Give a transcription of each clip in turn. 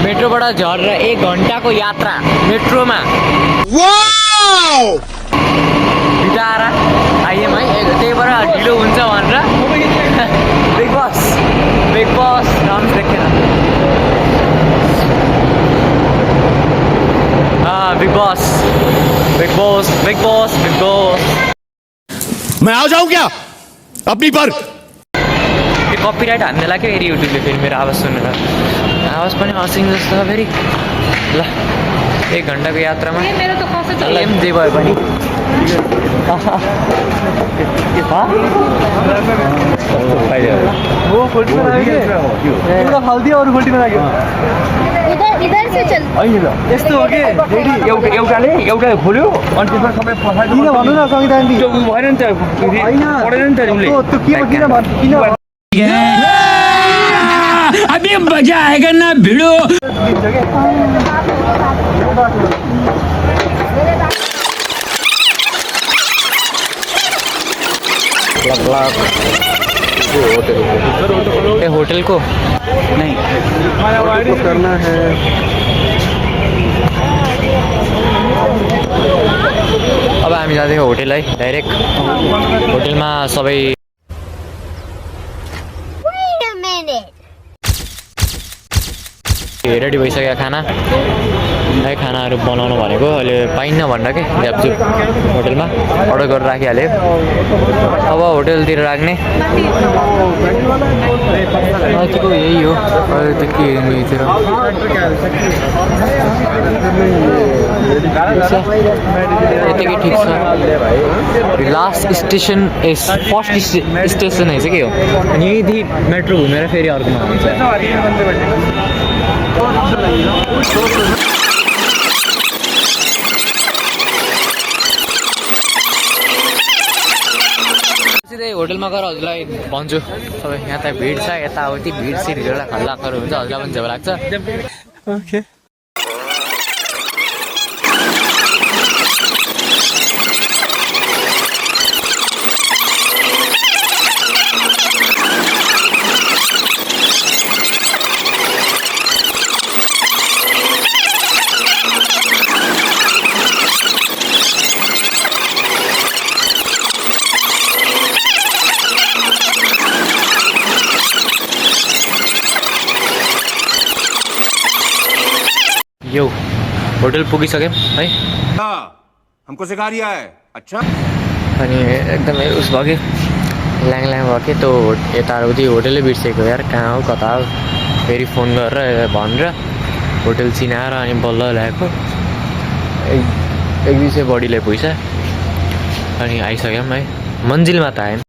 मेट्रोबाट झरेर 1 घण्टाको यात्रा मेट्रोमा बिताएर आइएम है। त्यही भएर ढिलो हुन्छ भनेर बिग बस नाम देखेन। Big boss. मैं आ जाऊं क्या अपनी पर? कपिराइट हान्ने लाग्यो फेरि युट्युबले फेरि मेरो आवाज सुनेर। आवाज पनि हर्सिङ जस्तो छ फेरि। ल 1 घण्टाको यात्रामा जे भयो पनि इधर से चल यस्तो हो कि एउटाले खोल्यो अनि त्यसमा सबै फसाइ किन भन्नु न संगीता आन्टी भएन नि त पढेन नि त उसले अभी मजा आएगा ना भिड़ो। होटल को नहीं करना है। अब हामी जाँदैछौँ होटल है। डाइरेक्ट होटलमा सबै रेडी भइसक्यो खाना है। खानाहरू बनाउनु भनेको अहिले पाइन्न भनेर के ल्याप्चुप होटलमा अर्डर गरेर राखिहाल्यो। अब होटलतिर राख्ने नजिकको यही हो। अहिले त के यहीतिर यतिकै ठिक छ। लास्ट स्टेसन फर्स्ट स्टेसन है चाहिँ के हो अनि यहीँदेखि मेट्रो घुमेर फेरि अर्कोमा हुन्छ। सिधै होटलमा गएर हजुरलाई भन्छु सबै। यहाँ त भिड छ, यताउति भिड सिटहरू हल्लाखर हुन्छ, हजुरलाई पनि झ्याउ लाग्छ। ओके यो होटल पुगिसक्यौँ है। हमको सिखा रिया है अच्छा। अनि एकदमै उस भयो कि ल्याङ भयो कि त्यो यताउति होटलै बिर्सेको यार कहाँ हो कता हो। फेरि फोन गरेर भनेर होटल चिनाएर अनि बल्ल ल्याएको। एक दुई सय बढीलाई पैसा अनि आइसक्यौँ है। मन्जिलमा त आयौँ।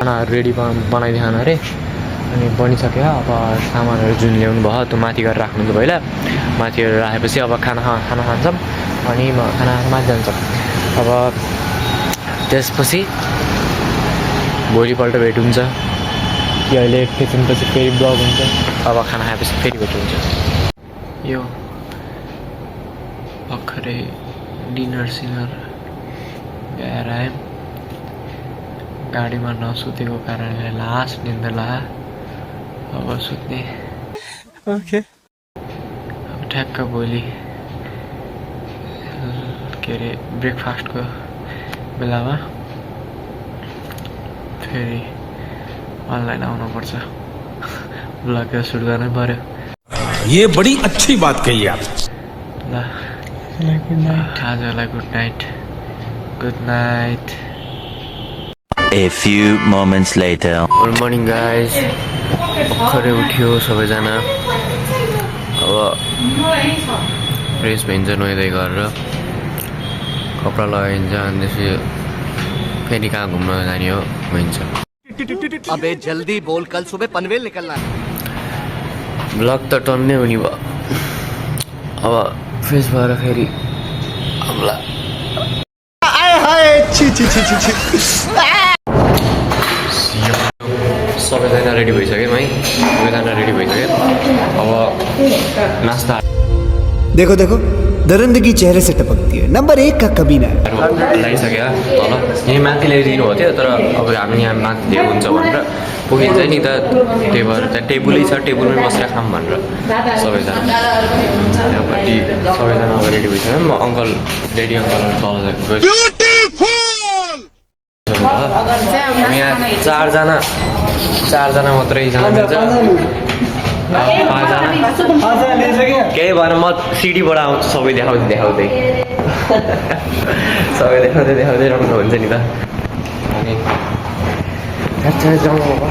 खानाहरू रेडी बनाइदिनु अरे अनि बनिसक्यो। अब सामानहरू जुन ल्याउनु भयो त्यो माथि गरेर राख्नुहुन्छ पहिला। माथि गरेर राखेपछि अब खाना खान्छौँ अनि खाना माथि जान्छौँ। अब त्यसपछि भोलिपल्ट भेट हुन्छ कि अहिले एकैछिनपछि फेरि ब्लग हुन्छ। अब खाना खाएपछि फेरि भेट हुन्छ। यो भर्खरै डिनर गएर आयौँ। गाडीमा नसुतेको कारणले लास्ट निन्द्रा लाग्यो। अब सुत्ने। ओके अब ठ्याक्क भोलि के अरे ब्रेकफास्टको बेलामा फेरि अनलाइन आउनुपर्छ। ब्लग सुट गर्नै पर्यो। ये बड़ी अच्छी बात कही आप। ल आजलाई good night. A few moments later. Good morning guys. भर्खरै उठ्यो सबैजना। अब फ्रेस भइन्छ नुहाइधुवाइ गरेर कपडा लगाइन्छ अनि त्यसपछि फेरि कहाँ घुम्न जाने हो भइन्छ। अबे जल्दी बोल कल सुबह पनवेल निकलना है। ब्लग त टन्नै हुने भयो। अब फ्रेस भएर फेरि सबैजना रेडी भइसक्यौँ है। सबैजना रेडी भइसक्यो। अब नास्ता देखो देखो दरिंदगी चेहरे से टपकती है। नंबर 1 का कमीना है। लगाइसक्यो तल यहीँ माथि ल्याइदिनु भएको थियो तर अब हामी यहाँ माथि ल्याउ हुन्छ भनेर पुगिन्छ नि त त्यही भएर त्यहाँ टेबुलै छ टेबुलमै बसेर खाऊँ भनेर सबैजना त्यहाँपट्टि सबैजना अब रेडी भइसक्यो म अङ्कल रेडी अङ्कल तल गएछु यहाँ चारजना मात्रै जान मिल्छ 5जना केही भएर म सिडीबाट आउँछु सबै देखाउँदै सबै देखाउँदै राम्रो हुन्छ नि त अनि जाउँ अब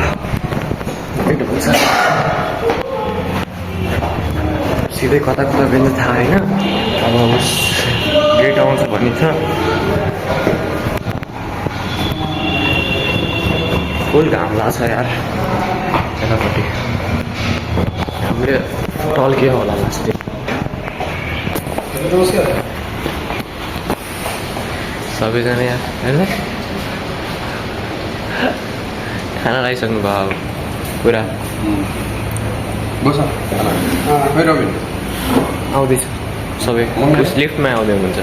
सिधै कता बेच्छ थाहा होइन अब गेट आउँछ भन्ने छ फुल घाम लाग्छ यार यतापट्टि हामीले टल्कियो होला लास्टै सबैजना यहाँ हेर्नु खाना लगाइसक्नु भयो अब पुरा आउँदैछ सबै लिफ्टमै आउँदै हुनुहुन्छ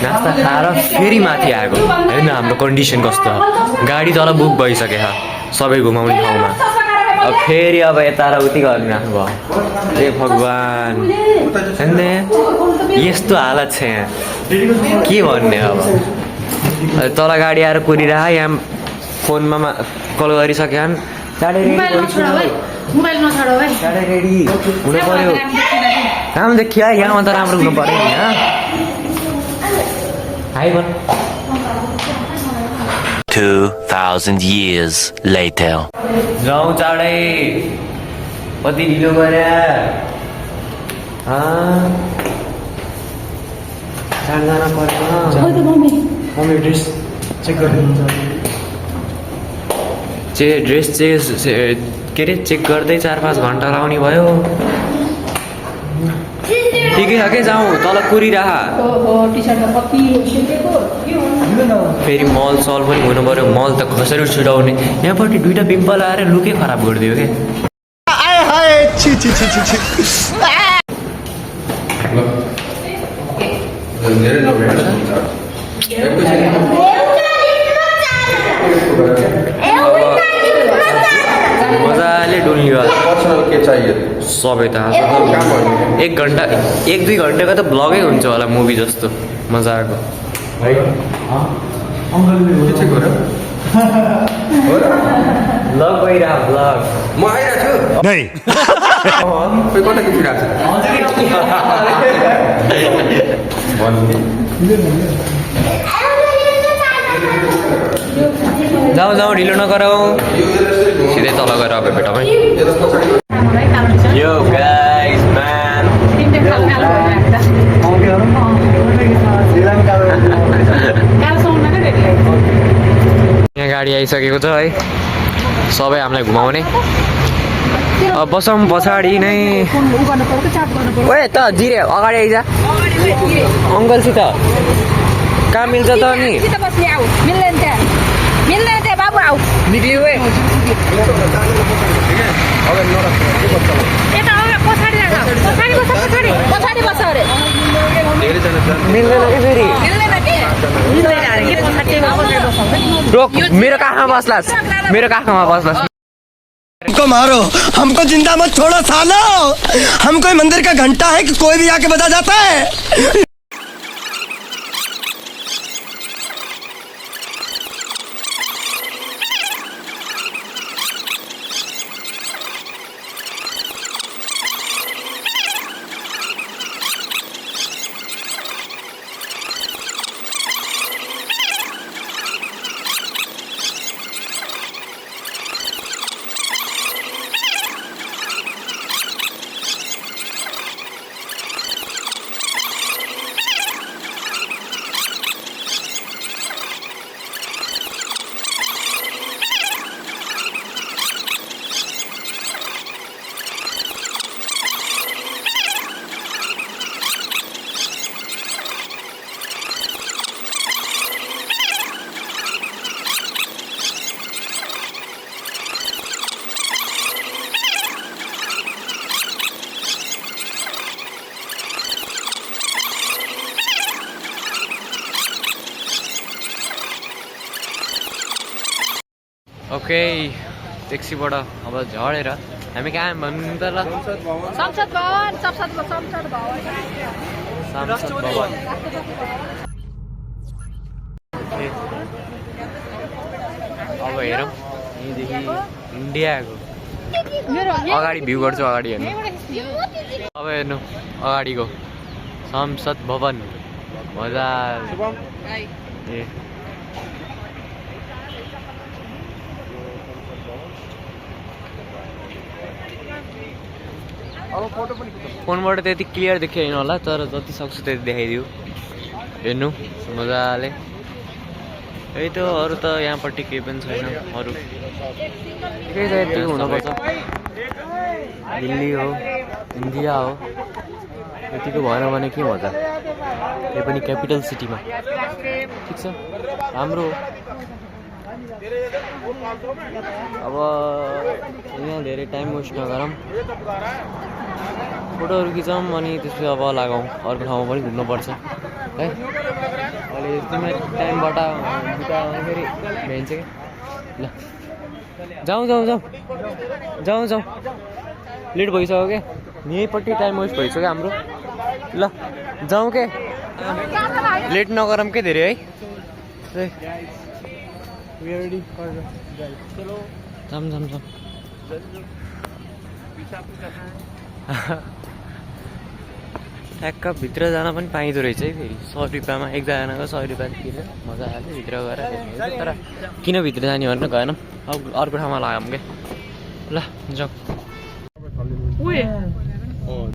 नास्ता खाएर फेरि माथि आएको हेर्न हाम्रो कन्डिसन कस्तो छ गाडी तल बुक भइसक्यो सबै घुमाउने ठाउँमा अब फेरि अब यता र उति गरिराख्नु भयो ए भगवान् यस्तो हालत छ यहाँ के भन्ने अब तल गाडी आएर कुरिरह यहाँ फोनमा कल गरिसक्यो चाँडै रेडी हुनु पर्यो काम देखियो यहाँमा त राम्रो हुनु पर्यो नि यहाँ 2,000 years later. जाउँ चाँडै कति ढिलो गरे चारजना पऱ्यो मम्मी ड्रेस चेक ड्रेस के अरे चेक गर्दै 4-5 घन्टा लाउने भयो ठिकै छ के जाउँ तल कुरिरह फेरि मल सल पनि हुनु पऱ्यो मल त कसरी छुटाउने यहाँपट्टि 2टा पिम्पल आएर लुकै खराब गरिदियो क्या मजाले डुल्ने सबै त 1-2 घन्टाको त ब्लगै हुन्छ होला मुभी जस्तो मजाको ब्लग गइरह ब्लग म आइरहेको छु नहीं कोही कता खिचिरहेको जाउँ ढिलो नगरौँ सिधै तल गएर अब भेटौँ है यो गाइस म्यान यहाँ गाडी आइसकेको छ है सबै हामीलाई घुमाउने अब बसौँ पछाडि नै ओए त जिरे अगाडि आइज अङ्कलसित कहाँ मिल्छ त नि निक्लियो रोक मेरो काखमा बस्लास हमको मारो हमको जिंदा मत छोड़ो सालो हम कोई मंदिर का घंटा है कि कोई भी आके बजा जाता है। ओके ट्याक्सीबाट अब झरेर हामी कहाँ भन्नु त ल संसद भवन संसद भवन सांसद भवन अब हेरौँ यहीँदेखि इन्डियाको अगाडि भ्यू गर्छु अगाडि हेर्नु अब हेर्नु अगाडिको संसद भवन मजा ए फोनबाट त्यति क्लियर देखिएन होला तर जति सक्छु त्यति देखाइदियो हेर्नु मजाले यही त अरू त यहाँपट्टि केही पनि छैन अरू केही छ यति हुनुपर्छ दिल्ली हो इन्डिया हो यतिको भएन भने के मजा त्यही पनि क्यापिटल सिटीमा ठिक छ राम्रो हो अब यहाँ धेरै टाइम वेस्ट नगरौँ फोटोहरू खिचौँ अनि त्यसपछि अब लगाउँ अर्को ठाउँमा पनि घुम्नुपर्छ है अहिले तिम्रो टाइमबाट फेरि भ्याइन्छ क्या ल जाउँ लेट भइसक्यो क्या यहीँपट्टि टाइम वेस्ट भइसक्यो हाम्रो ल जाउँ के लेट नगरौँ के धेरै है जाम ठ्याक्क भित्र जान पनि पाइँदो रहेछ है फेरि 100 रुपियाँमा एकजनाको 100 रुपियाँ किन मजा आयो भित्र गएर हेर्नु तर किन भित्र जाने भनेर गएनौँ अब अर्को ठाउँमा लगाऊँ क्या ल जाउँ